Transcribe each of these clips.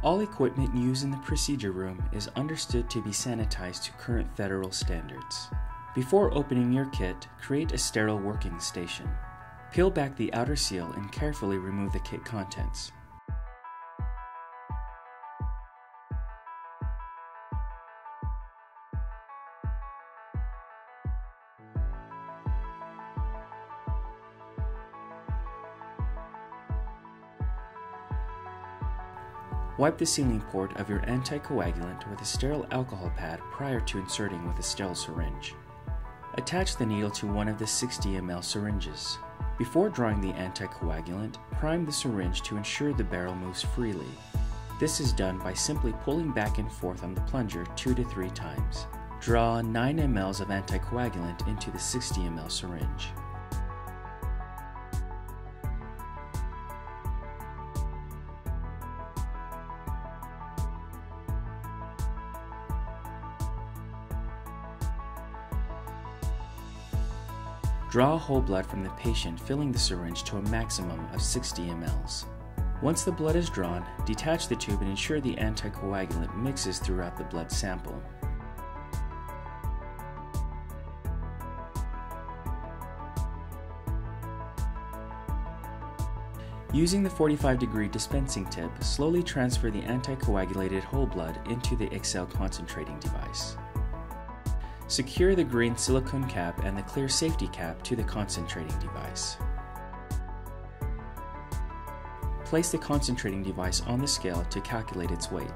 All equipment used in the procedure room is understood to be sanitized to current federal standards. Before opening your kit, create a sterile working station. Peel back the outer seal and carefully remove the kit contents. Wipe the sealing port of your anticoagulant with a sterile alcohol pad prior to inserting with a sterile syringe. Attach the needle to one of the 60 ml syringes. Before drawing the anticoagulant, prime the syringe to ensure the barrel moves freely. This is done by simply pulling back and forth on the plunger 2 to 3 times. Draw 9 ml of anticoagulant into the 60 ml syringe. Draw whole blood from the patient, filling the syringe to a maximum of 60 ml. Once the blood is drawn, detach the tube and ensure the anticoagulant mixes throughout the blood sample. Using the 45-degree dispensing tip, slowly transfer the anticoagulated whole blood into the XCELL concentrating device. Secure the green silicone cap and the clear safety cap to the concentrating device. Place the concentrating device on the scale to calculate its weight.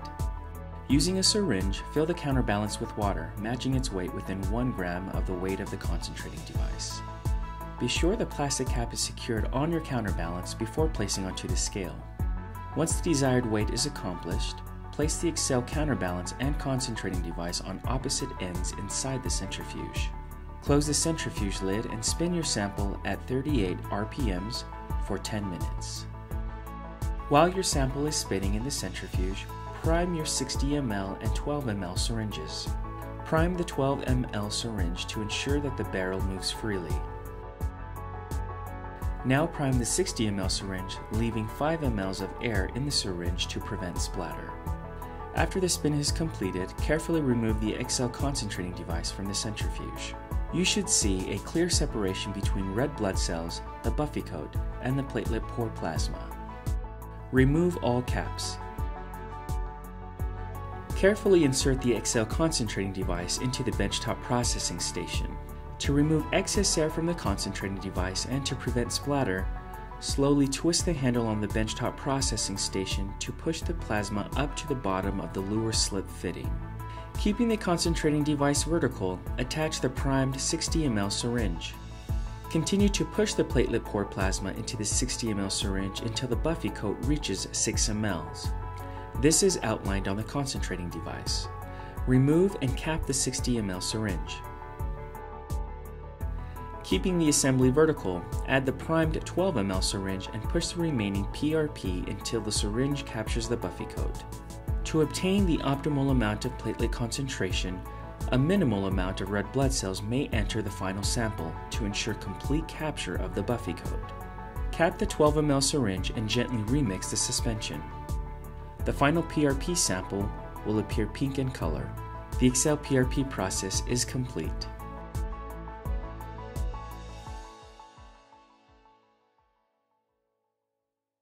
Using a syringe, fill the counterbalance with water, matching its weight within 1 gram of the weight of the concentrating device. Be sure the plastic cap is secured on your counterbalance before placing onto the scale. Once the desired weight is accomplished, place the XCELL counterbalance and concentrating device on opposite ends inside the centrifuge. Close the centrifuge lid and spin your sample at 38 RPMs for 10 minutes. While your sample is spinning in the centrifuge, prime your 60 ml and 12 ml syringes. Prime the 12 ml syringe to ensure that the barrel moves freely. Now prime the 60 ml syringe, leaving 5 ml of air in the syringe to prevent splatter. After the spin is completed, carefully remove the XCELL concentrating device from the centrifuge. You should see a clear separation between red blood cells, the buffy coat, and the platelet poor plasma. Remove all caps. Carefully insert the XCELL concentrating device into the Benchtop Processing station. To remove excess air from the concentrating device and to prevent splatter, slowly twist the handle on the Benchtop Processing station to push the plasma up to the bottom of the lure slip fitting. Keeping the concentrating device vertical, attach the primed 60 ml syringe. Continue to push the platelet poor plasma into the 60 ml syringe until the buffy coat reaches 6 ml. This is outlined on the concentrating device. Remove and cap the 60 ml syringe. Keeping the assembly vertical, add the primed 12 ml syringe and push the remaining PRP until the syringe captures the buffy coat. To obtain the optimal amount of platelet concentration, a minimal amount of red blood cells may enter the final sample to ensure complete capture of the buffy coat. Cap the 12 ml syringe and gently remix the suspension. The final PRP sample will appear pink in color. The XCELL PRP process is complete.